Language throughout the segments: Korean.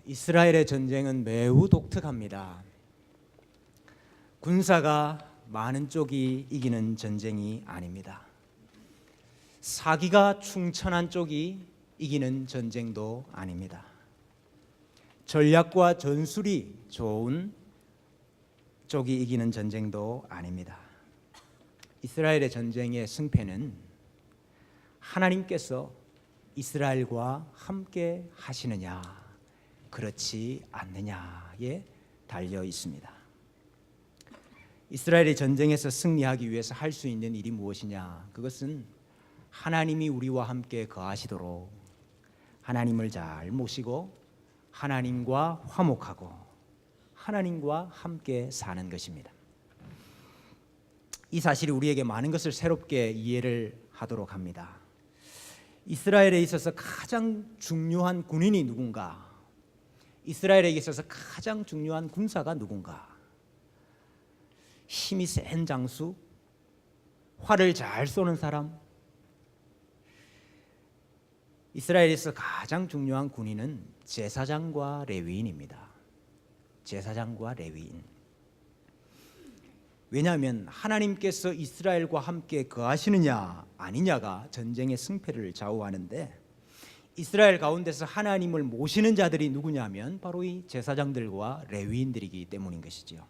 이스라엘의 전쟁은 매우 독특합니다. 군사가 많은 쪽이 이기는 전쟁이 아닙니다. 사기가 충천한 쪽이 이기는 전쟁도 아닙니다. 전략과 전술이 좋은 쪽이 이기는 전쟁도 아닙니다. 이스라엘의 전쟁의 승패는 하나님께서 이스라엘과 함께 하시느냐 그렇지 않느냐에 달려 있습니다. 이스라엘의 전쟁에서 승리하기 위해서 할 수 있는 일이 무엇이냐? 그것은 하나님이 우리와 함께 거하시도록 하나님을 잘 모시고 하나님과 화목하고 하나님과 함께 사는 것입니다. 이 사실이 우리에게 많은 것을 새롭게 이해를 하도록 합니다. 이스라엘에 있어서 가장 중요한 군인이 누군가? 이스라엘에 있어서 가장 중요한 군사가 누군가? 힘이 센 장수? 활을 잘 쏘는 사람? 이스라엘에서 가장 중요한 군인은 제사장과 레위인입니다. 제사장과 레위인. 왜냐하면 하나님께서 이스라엘과 함께 거하시느냐 아니냐가 전쟁의 승패를 좌우하는데, 이스라엘 가운데서 하나님을 모시는 자들이 누구냐면 바로 이 제사장들과 레위인들이기 때문인 것이죠.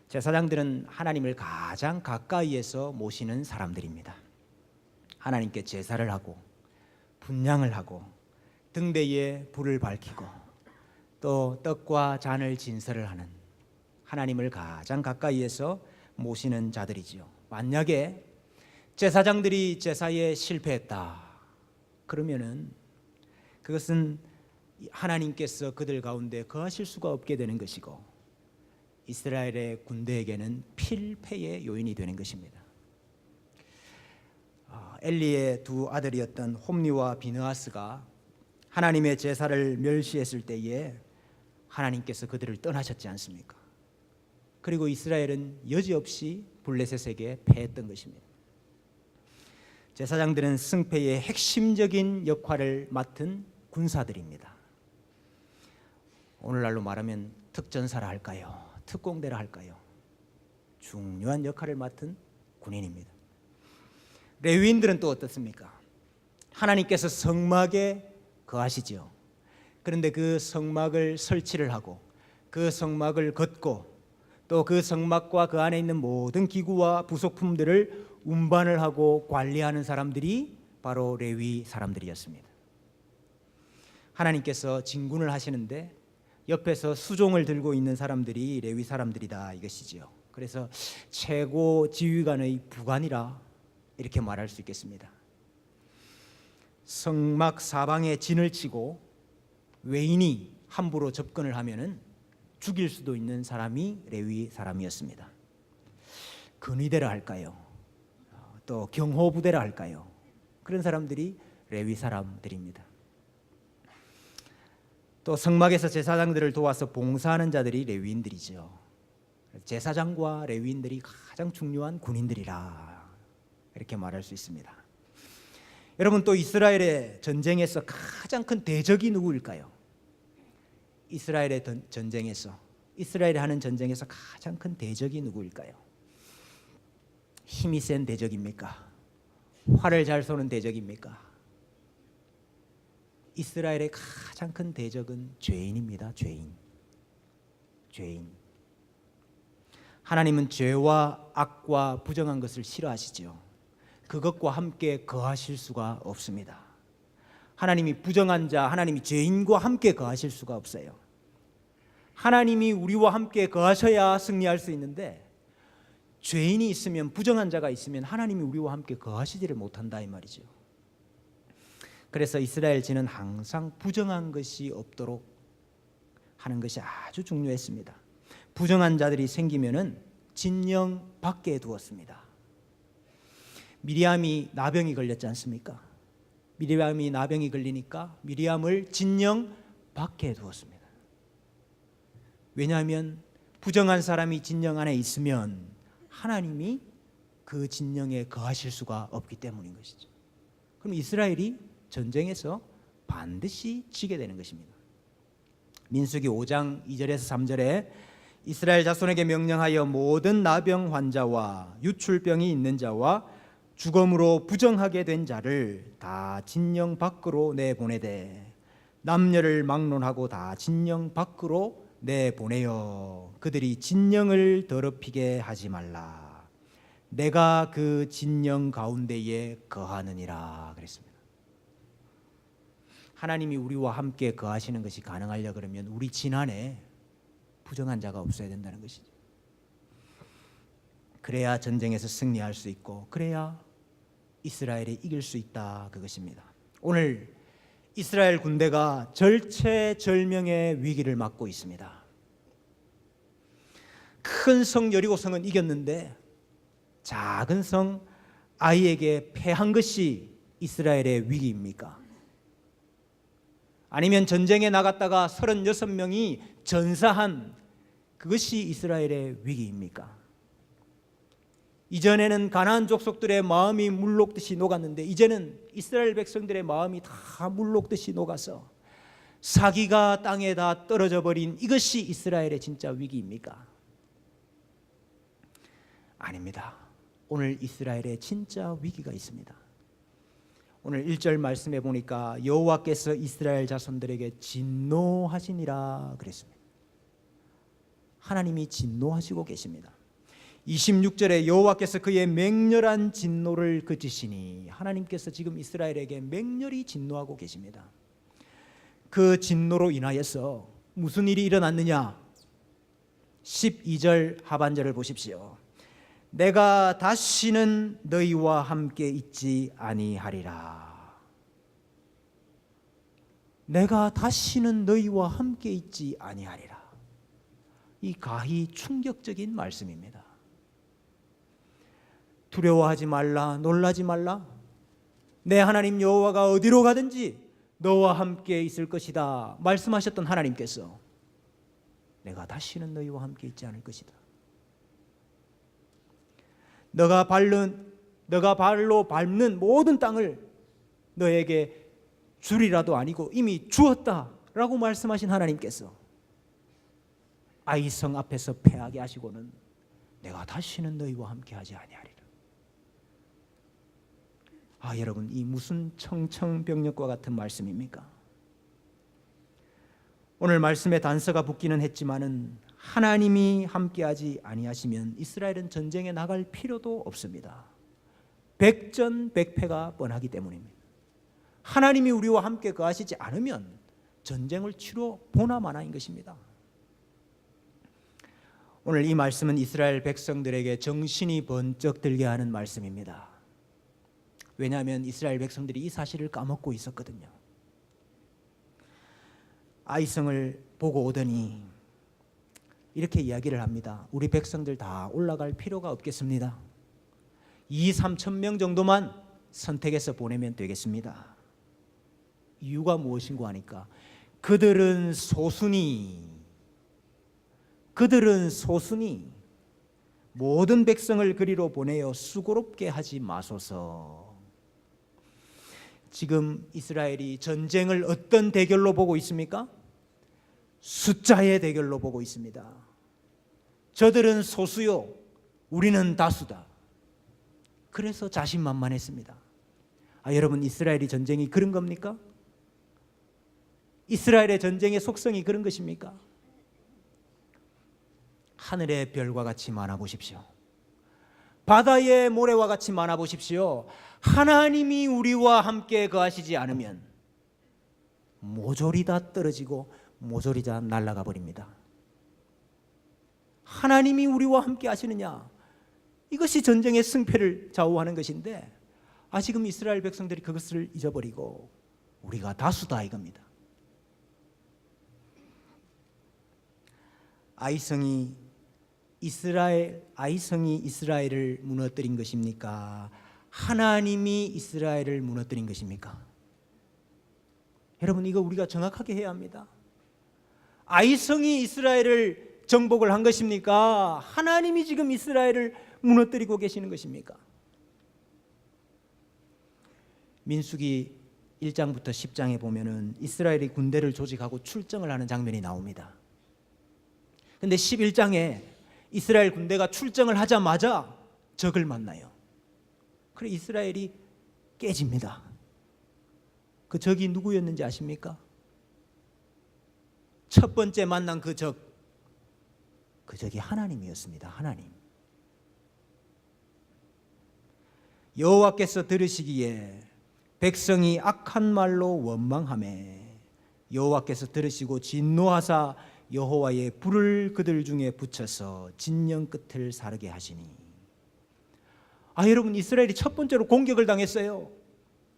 제사장들은 하나님을 가장 가까이에서 모시는 사람들입니다. 하나님께 제사를 하고 분향을 하고 등대에 불을 밝히고 또 떡과 잔을 진설을 하는, 하나님을 가장 가까이에서 모시는 자들이지요. 만약에 제사장들이 제사에 실패했다 그러면은 그것은 하나님께서 그들 가운데 거하실 수가 없게 되는 것이고 이스라엘의 군대에게는 필패의 요인이 되는 것입니다. 엘리의 두 아들이었던 홈리와 비느하스가 하나님의 제사를 멸시했을 때에 하나님께서 그들을 떠나셨지 않습니까? 그리고 이스라엘은 여지없이 블레셋에게 패했던 것입니다. 제사장들은 승패의 핵심적인 역할을 맡은 군사들입니다. 오늘날로 말하면 특전사라 할까요? 특공대라 할까요? 중요한 역할을 맡은 군인입니다. 레위인들은 또 어떻습니까? 하나님께서 성막에 거하시죠. 그런데 그 성막을 설치를 하고 그 성막을 걷고 또 그 성막과 그 안에 있는 모든 기구와 부속품들을 운반을 하고 관리하는 사람들이 바로 레위 사람들이었습니다. 하나님께서 진군을 하시는데 옆에서 수종을 들고 있는 사람들이 레위 사람들이다 이것이지요. 그래서 최고 지휘관의 부관이라 이렇게 말할 수 있겠습니다. 성막 사방에 진을 치고 외인이 함부로 접근을 하면은 죽일 수도 있는 사람이 레위 사람이었습니다. 근위대라 할까요? 또 경호부대라 할까요? 그런 사람들이 레위 사람들입니다. 또 성막에서 제사장들을 도와서 봉사하는 자들이 레위인들이죠. 제사장과 레위인들이 가장 중요한 군인들이라 이렇게 말할 수 있습니다. 여러분, 또 이스라엘의 전쟁에서 가장 큰 대적이 누구일까요? 이스라엘의 전쟁에서, 이스라엘이 하는 전쟁에서 가장 큰 대적이 누구일까요? 힘이 센 대적입니까? 활을 잘 쏘는 대적입니까? 이스라엘의 가장 큰 대적은 죄인입니다. 죄인. 하나님은 죄와 악과 부정한 것을 싫어하시죠. 그것과 함께 거하실 수가 없습니다. 하나님이 부정한 자, 하나님이 죄인과 함께 거하실 수가 없어요. 하나님이 우리와 함께 거하셔야 승리할 수 있는데, 죄인이 있으면, 부정한 자가 있으면 하나님이 우리와 함께 거하시지를 못한다 이 말이죠. 그래서 이스라엘 진은 항상 부정한 것이 없도록 하는 것이 아주 중요했습니다. 부정한 자들이 생기면은 진영 밖에 두었습니다. 미리암이 나병이 걸렸지 않습니까? 미리암이 나병이 걸리니까 미리암을 진영 밖에 두었습니다. 왜냐하면 부정한 사람이 진영 안에 있으면 하나님이 그 진영에 거하실 수가 없기 때문인 것이죠. 그럼 이스라엘이 전쟁에서 반드시 지게 되는 것입니다. 민수기 5장 2절에서 3절에 이스라엘 자손에게 명령하여 모든 나병 환자와 유출병이 있는 자와 죽음으로 부정하게 된 자를 다 진영 밖으로 내보내되 남녀를 막론하고 다 진영 밖으로 내보내어 그들이 진영을 더럽히게 하지 말라. 내가 그 진영 가운데에 거하느니라 그랬습니다. 하나님이 우리와 함께 거하시는 것이 가능하려 그러면 우리 진안에 부정한 자가 없어야 된다는 것이죠. 그래야 전쟁에서 승리할 수 있고 그래야 이스라엘이 이길 수 있다 그것입니다. 오늘 이스라엘 군대가 절체절명의 위기를 맞고 있습니다. 큰 성 여리고성은 이겼는데 작은 성 아이에게 패한 것이 이스라엘의 위기입니까? 아니면 전쟁에 나갔다가 36명이 전사한 그것이 이스라엘의 위기입니까? 이전에는 가나안 족속들의 마음이 물 녹듯이 녹았는데 이제는 이스라엘 백성들의 마음이 다 물 녹듯이 녹아서 사기가 땅에 다 떨어져 버린 이것이 이스라엘의 진짜 위기입니까? 아닙니다. 오늘 이스라엘의 진짜 위기가 있습니다. 오늘 1절 말씀해 보니까 여호와께서 이스라엘 자손들에게 진노하시니라 그랬습니다. 하나님이 진노하시고 계십니다. 26절에 여호와께서 그의 맹렬한 진노를 그치시니 하나님께서 지금 이스라엘에게 맹렬히 진노하고 계십니다. 그 진노로 인하여서 무슨 일이 일어났느냐? 12절 하반절을 보십시오. 내가 다시는 너희와 함께 있지 아니하리라. 내가 다시는 너희와 함께 있지 아니하리라. 이 가히 충격적인 말씀입니다. 두려워하지 말라, 놀라지 말라. 내 하나님 여호와가 어디로 가든지 너와 함께 있을 것이다 말씀하셨던 하나님께서 내가 다시는 너희와 함께 있지 않을 것이다. 너가 발로 밟는 모든 땅을 너에게 주리라도 아니고 이미 주었다라고 말씀하신 하나님께서 아이성 앞에서 패하게 하시고는 내가 다시는 너희와 함께 하지 아니하리라. 여러분, 이 무슨 청청병력과 같은 말씀입니까? 오늘 말씀에 단서가 붙기는 했지만은 하나님이 함께하지 아니하시면 이스라엘은 전쟁에 나갈 필요도 없습니다. 백전백패가 뻔하기 때문입니다. 하나님이 우리와 함께 거하시지 않으면 전쟁을 치러 보나 마나인 것입니다. 오늘 이 말씀은 이스라엘 백성들에게 정신이 번쩍 들게 하는 말씀입니다. 왜냐하면 이스라엘 백성들이 이 사실을 까먹고 있었거든요. 아이성을 보고 오더니 이렇게 이야기를 합니다. 우리 백성들 다 올라갈 필요가 없겠습니다. 2-3천 명 정도만 선택해서 보내면 되겠습니다. 이유가 무엇인고 하니까 그들은 소수니 모든 백성을 그리로 보내어 수고롭게 하지 마소서. 지금 이스라엘이 전쟁을 어떤 대결로 보고 있습니까? 숫자의 대결로 보고 있습니다. 저들은 소수요, 우리는 다수다. 그래서 자신만만했습니다. 여러분, 이스라엘이 전쟁이 그런 겁니까? 이스라엘의 전쟁의 속성이 그런 것입니까? 하늘의 별과 같이 많아 보십시오. 바다의 모래와 같이 많아 보십시오. 하나님이 우리와 함께 거하시지 않으면 모조리 다 떨어지고 모조리 다 날아가 버립니다. 하나님이 우리와 함께 하시느냐, 이것이 전쟁의 승패를 좌우하는 것인데 지금 이스라엘 백성들이 그것을 잊어버리고 우리가 다수다 이겁니다. 아이성이 이스라엘을 무너뜨린 것입니까? 하나님이 이스라엘을 무너뜨린 것입니까? 여러분, 이거 우리가 정확하게 해야 합니다. 아이성이 이스라엘을 정복을 한 것입니까? 하나님이 지금 이스라엘을 무너뜨리고 계시는 것입니까? 민수기 1장부터 10장에 보면은 이스라엘이 군대를 조직하고 출정을 하는 장면이 나옵니다. 근데 11장에 이스라엘 군대가 출정을 하자마자 적을 만나요. 그래 이스라엘이 깨집니다. 그 적이 누구였는지 아십니까? 첫 번째 만난 그 적이 하나님이었습니다. 하나님. 여호와께서 들으시기에 백성이 악한 말로 원망하매 여호와께서 들으시고 진노하사 여호와의 불을 그들 중에 붙여서 진영 끝을 사르게 하시니. 여러분 이스라엘이 첫 번째로 공격을 당했어요.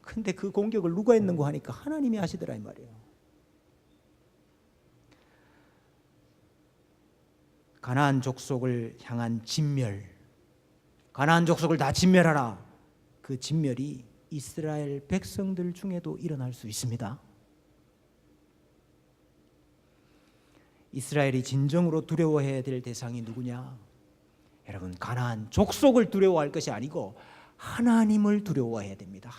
근데 그 공격을 누가 했는고 하니까 하나님이 하시더라 이 말이에요. 가나안 족속을 향한 진멸, 가나안 족속을 다 진멸하라. 그 진멸이 이스라엘 백성들 중에도 일어날 수 있습니다. 이스라엘이 진정으로 두려워해야 될 대상이 누구냐? 여러분 가나안 족속을 두려워할 것이 아니고 하나님을 두려워해야 됩니다.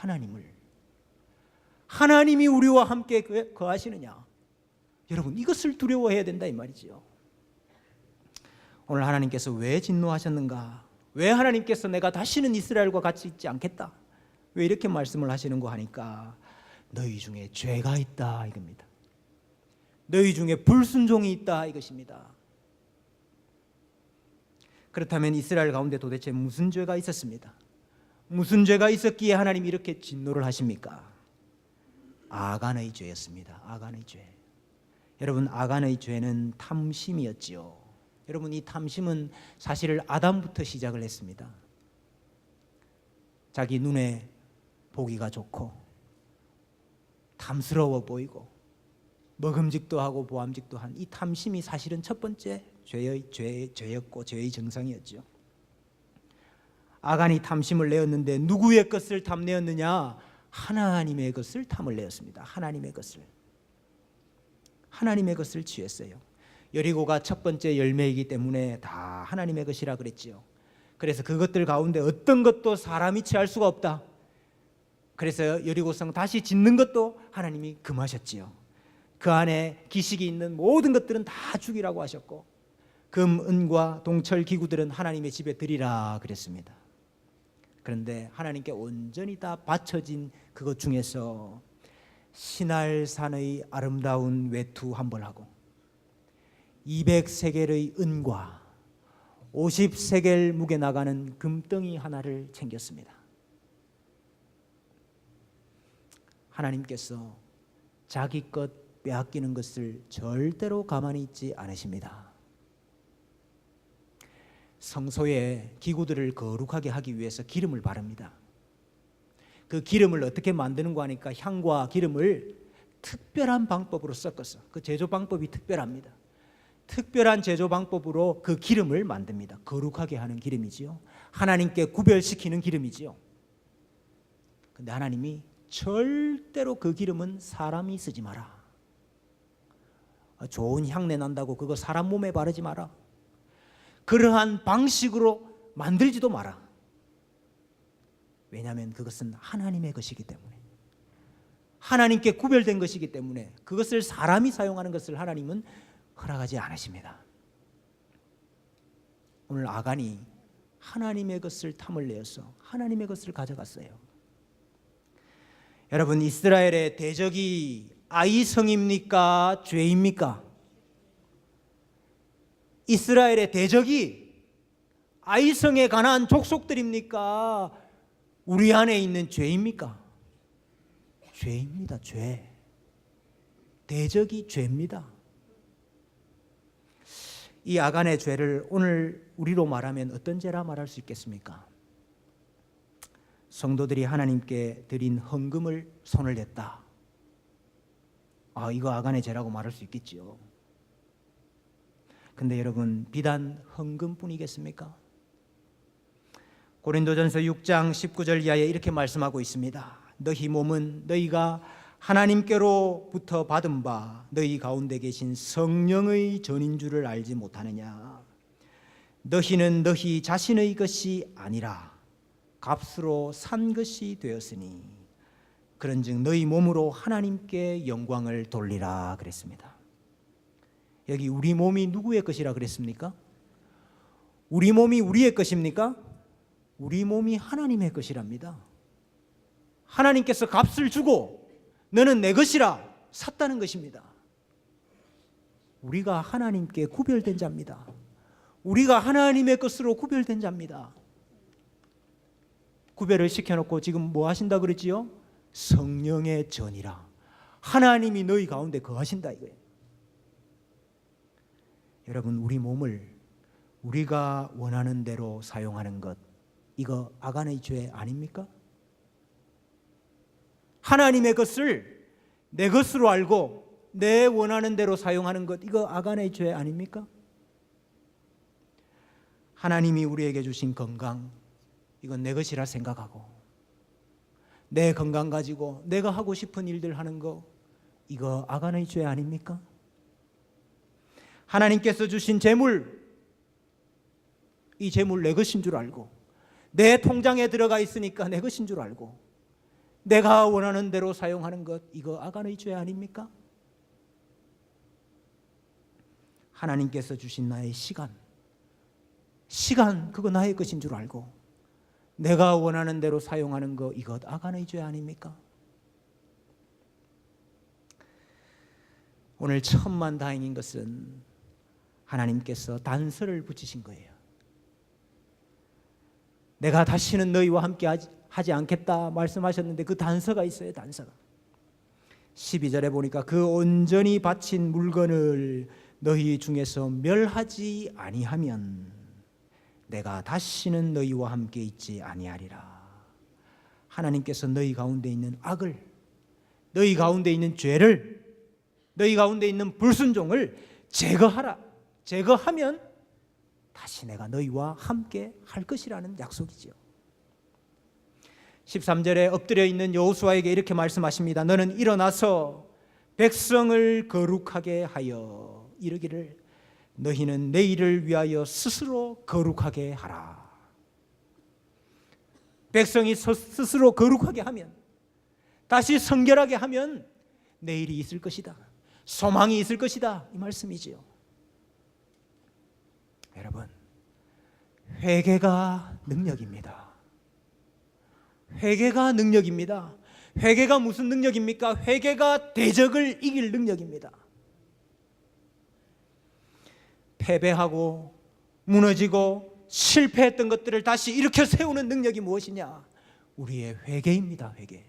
하나님이 우리와 함께 거하시느냐? 여러분 이것을 두려워해야 된다 이 말이지요. 오늘 하나님께서 왜 진노하셨는가? 왜 하나님께서 내가 다시는 이스라엘과 같이 있지 않겠다? 왜 이렇게 말씀을 하시는가 하니까 너희 중에 죄가 있다 이겁니다. 너희 중에 불순종이 있다 이것입니다. 그렇다면 이스라엘 가운데 도대체 무슨 죄가 있었습니다? 무슨 죄가 있었기에 하나님이 이렇게 진노를 하십니까? 아간의 죄였습니다. 아간의 죄. 여러분 아간의 죄는 탐심이었지요. 여러분 이 탐심은 사실 아담부터 시작을 했습니다. 자기 눈에 보기가 좋고 탐스러워 보이고 먹음직도 하고 보암직도 한 이 탐심이 사실은 첫 번째 죄였고 죄의 정상이었죠. 아간이 탐심을 내었는데 누구의 것을 탐내었느냐? 하나님의 것을 탐을 내었습니다. 하나님의 것을 취했어요. 여리고가 첫 번째 열매이기 때문에 다 하나님의 것이라 그랬지요. 그래서 그것들 가운데 어떤 것도 사람이 취할 수가 없다. 그래서 여리고성 다시 짓는 것도 하나님이 금하셨지요. 그 안에 기식이 있는 모든 것들은 다 죽이라고 하셨고 금, 은과 동철 기구들은 하나님의 집에 드리라 그랬습니다. 그런데 하나님께 온전히 다 바쳐진 그것 중에서 신할산의 아름다운 외투 한 벌하고 200세겔의 은과 50세겔 무게 나가는 금덩이 하나를 챙겼습니다. 하나님께서 자기 것 빼앗기는 것을 절대로 가만히 있지 않으십니다. 성소에 기구들을 거룩하게 하기 위해서 기름을 바릅니다. 그 기름을 어떻게 만드는가 하니까 향과 기름을 특별한 방법으로 섞어서 그 제조 방법이 특별합니다. 특별한 제조 방법으로 그 기름을 만듭니다. 거룩하게 하는 기름이지요. 하나님께 구별시키는 기름이지요. 근데 하나님이 절대로 그 기름은 사람이 쓰지 마라. 좋은 향내 난다고 그거 사람 몸에 바르지 마라. 그러한 방식으로 만들지도 마라. 왜냐하면 그것은 하나님의 것이기 때문에, 하나님께 구별된 것이기 때문에 그것을 사람이 사용하는 것을 하나님은 허락하지 않으십니다. 오늘 아간이 하나님의 것을 탐을 내어서 하나님의 것을 가져갔어요. 여러분 이스라엘의 대적이 아이성입니까? 죄입니까? 이스라엘의 대적이 아이성에 관한 족속들입니까? 우리 안에 있는 죄입니까? 죄입니다. 죄. 대적이 죄입니다. 이 아간의 죄를 오늘 우리로 말하면 어떤 죄라 말할 수 있겠습니까? 성도들이 하나님께 드린 헌금을 손을 냈다. 이거 아간의 죄라고 말할 수 있겠지요. 근데 여러분 비단 헌금뿐이겠습니까? 고린도전서 6장 19절 이하에 이렇게 말씀하고 있습니다. 너희 몸은 너희가 하나님께로부터 받은 바 너희 가운데 계신 성령의 전인 줄을 알지 못하느냐? 너희는 너희 자신의 것이 아니라 값으로 산 것이 되었으니 그런즉 너희 몸으로 하나님께 영광을 돌리라 그랬습니다. 여기 우리 몸이 누구의 것이라 그랬습니까? 우리 몸이 우리의 것입니까? 우리 몸이 하나님의 것이랍니다. 하나님께서 값을 주고 너는 내 것이라 샀다는 것입니다. 우리가 하나님께 구별된 자입니다. 우리가 하나님의 것으로 구별된 자입니다. 구별을 시켜놓고 지금 뭐 하신다 그러지요? 성령의 전이라. 하나님이 너희 가운데 거하신다 이거예요. 여러분, 우리 몸을 우리가 원하는 대로 사용하는 것, 이거 아간의 죄 아닙니까? 하나님의 것을 내 것으로 알고 내 원하는 대로 사용하는 것, 이거 아간의 죄 아닙니까? 하나님이 우리에게 주신 건강, 이건 내 것이라 생각하고 내 건강 가지고 내가 하고 싶은 일들 하는 거, 이거 아간의 죄 아닙니까? 하나님께서 주신 재물, 이 재물 내 것인 줄 알고 내 통장에 들어가 있으니까 내 것인 줄 알고 내가 원하는 대로 사용하는 것, 이거 아간의 죄 아닙니까? 하나님께서 주신 나의 시간, 그거 나의 것인 줄 알고 내가 원하는 대로 사용하는 거, 이것 아간의 죄 아닙니까? 오늘 천만다행인 것은 하나님께서 단서를 붙이신 거예요. 내가 다시는 너희와 함께 하지 않겠다 말씀하셨는데 그 단서가 있어요. 단서가 12절에 보니까 그 온전히 바친 물건을 너희 중에서 멸하지 아니하면 내가 다시는 너희와 함께 있지 아니하리라. 하나님께서 너희 가운데 있는 악을, 너희 가운데 있는 죄를, 너희 가운데 있는 불순종을 제거하라. 제거하면 다시 내가 너희와 함께 할 것이라는 약속이지요. 13절에 엎드려 있는 여호수아에게 이렇게 말씀하십니다. 너는 일어나서 백성을 거룩하게 하여 이르기를 너희는 내일을 위하여 스스로 거룩하게 하라. 백성이 스스로 거룩하게 하면, 다시 성결하게 하면 내일이 있을 것이다, 소망이 있을 것이다, 이 말씀이지요. 여러분, 회개가 능력입니다. 회개가 능력입니다. 회개가 무슨 능력입니까? 회개가 대적을 이길 능력입니다. 패배하고 무너지고 실패했던 것들을 다시 일으켜 세우는 능력이 무엇이냐? 우리의 회개입니다. 회개.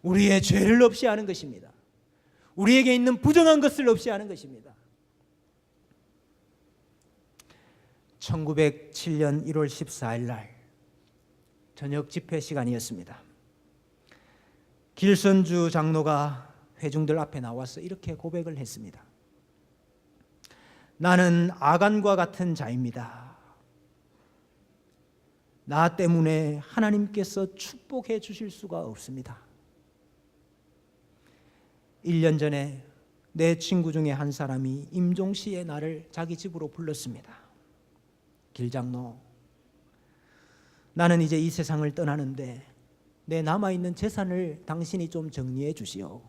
우리의 죄를 없이 하는 것입니다. 우리에게 있는 부정한 것을 없이 하는 것입니다. 1907년 1월 14일 날 저녁 집회 시간이었습니다. 길선주 장로가 회중들 앞에 나와서 이렇게 고백을 했습니다. 나는 아간과 같은 자입니다. 나 때문에 하나님께서 축복해 주실 수가 없습니다. 1년 전에 내 친구 중에 한 사람이 임종시에 나를 자기 집으로 불렀습니다. 길장로, 나는 이제 이 세상을 떠나는데 내 남아있는 재산을 당신이 좀 정리해 주시오.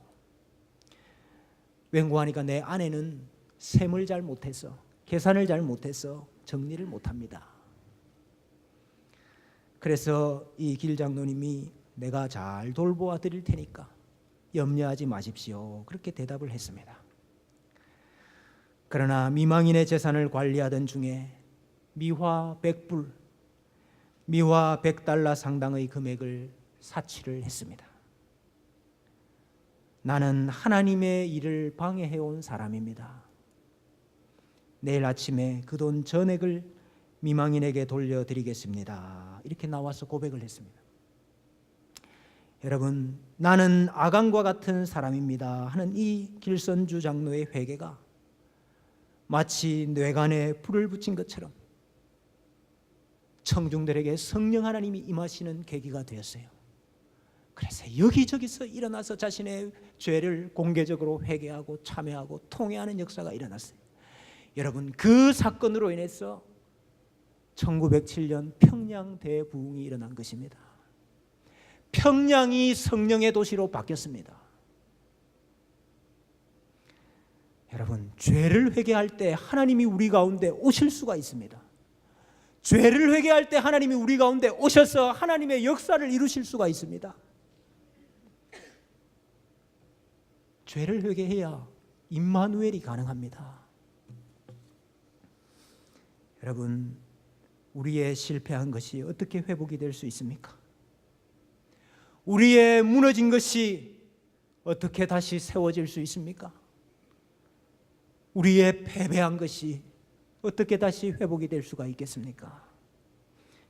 웬고하니까 내 아내는 셈을 잘 못해서, 계산을 잘 못해서 정리를 못합니다. 그래서 이 길장로님이 내가 잘 돌보아 드릴 테니까 염려하지 마십시오, 그렇게 대답을 했습니다. 그러나 미망인의 재산을 관리하던 중에 미화 100불, 미화 100달러 상당의 금액을 사치를 했습니다. 나는 하나님의 일을 방해해온 사람입니다. 내일 아침에 그 돈 전액을 미망인에게 돌려드리겠습니다, 이렇게 나와서 고백을 했습니다. 여러분, 나는 아간과 같은 사람입니다 하는 이 길선주 장로의 회개가 마치 뇌관에 불을 붙인 것처럼 청중들에게 성령 하나님이 임하시는 계기가 되었어요. 그래서 여기저기서 일어나서 자신의 죄를 공개적으로 회개하고 참회하고 통회하는 역사가 일어났어요. 여러분, 그 사건으로 인해서 1907년 평양 대부흥이 일어난 것입니다. 평양이 성령의 도시로 바뀌었습니다. 여러분, 죄를 회개할 때 하나님이 우리 가운데 오실 수가 있습니다. 죄를 회개할 때 하나님이 우리 가운데 오셔서 하나님의 역사를 이루실 수가 있습니다. 죄를 회개해야 임마누엘이 가능합니다. 여러분, 우리의 실패한 것이 어떻게 회복이 될 수 있습니까? 우리의 무너진 것이 어떻게 다시 세워질 수 있습니까? 우리의 패배한 것이 어떻게 다시 회복이 될 수가 있겠습니까?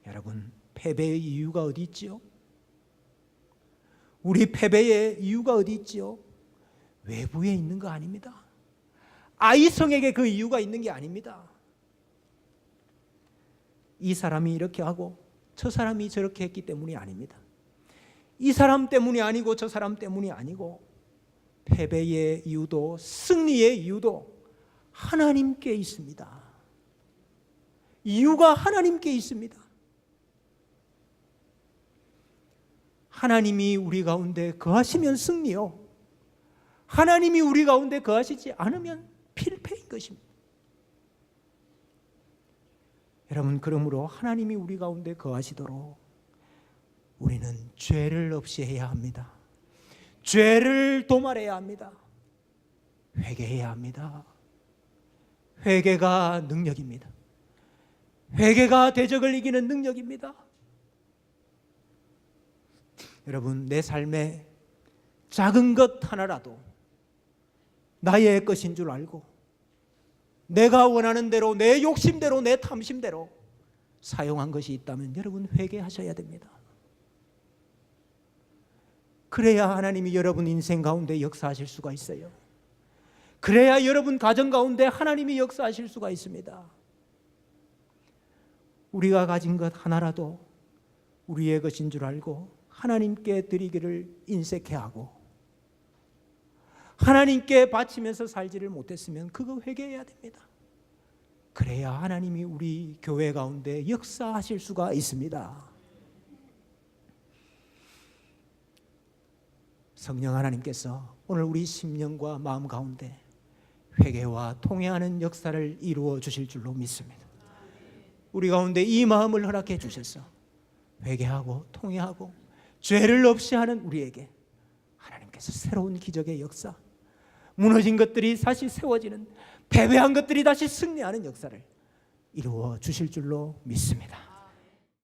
여러분, 패배의 이유가 어디 있지요? 우리 패배의 이유가 어디 있지요? 외부에 있는 거 아닙니다. 아이성에게 그 이유가 있는 게 아닙니다. 이 사람이 이렇게 하고 저 사람이 저렇게 했기 때문이 아닙니다. 이 사람 때문이 아니고 저 사람 때문이 아니고 패배의 이유도 승리의 이유도 하나님께 있습니다. 이유가 하나님께 있습니다. 하나님이 우리 가운데 거하시면 승리요, 하나님이 우리 가운데 거하시지 않으면 필패인 것입니다. 여러분, 그러므로 하나님이 우리 가운데 거하시도록 우리는 죄를 없이 해야 합니다. 죄를 도말해야 합니다. 회개해야 합니다. 회개가 능력입니다. 회개가 대적을 이기는 능력입니다. 여러분, 내 삶에 작은 것 하나라도 나의 것인 줄 알고 내가 원하는 대로, 내 욕심대로, 내 탐심대로 사용한 것이 있다면 여러분, 회개하셔야 됩니다. 그래야 하나님이 여러분 인생 가운데 역사하실 수가 있어요. 그래야 여러분 가정 가운데 하나님이 역사하실 수가 있습니다. 우리가 가진 것 하나라도 우리의 것인 줄 알고 하나님께 드리기를 인색해 하고 하나님께 바치면서 살지를 못했으면 그거 회개해야 됩니다. 그래야 하나님이 우리 교회 가운데 역사하실 수가 있습니다. 성령 하나님께서 오늘 우리 심령과 마음 가운데 회개와 통회하는 역사를 이루어 주실 줄로 믿습니다. 우리 가운데 이 마음을 허락해 주셔서 회개하고 통회하고 죄를 없이 하는 우리에게 하나님께서 새로운 기적의 역사, 무너진 것들이 다시 세워지는, 패배한 것들이 다시 승리하는 역사를 이루어 주실 줄로 믿습니다.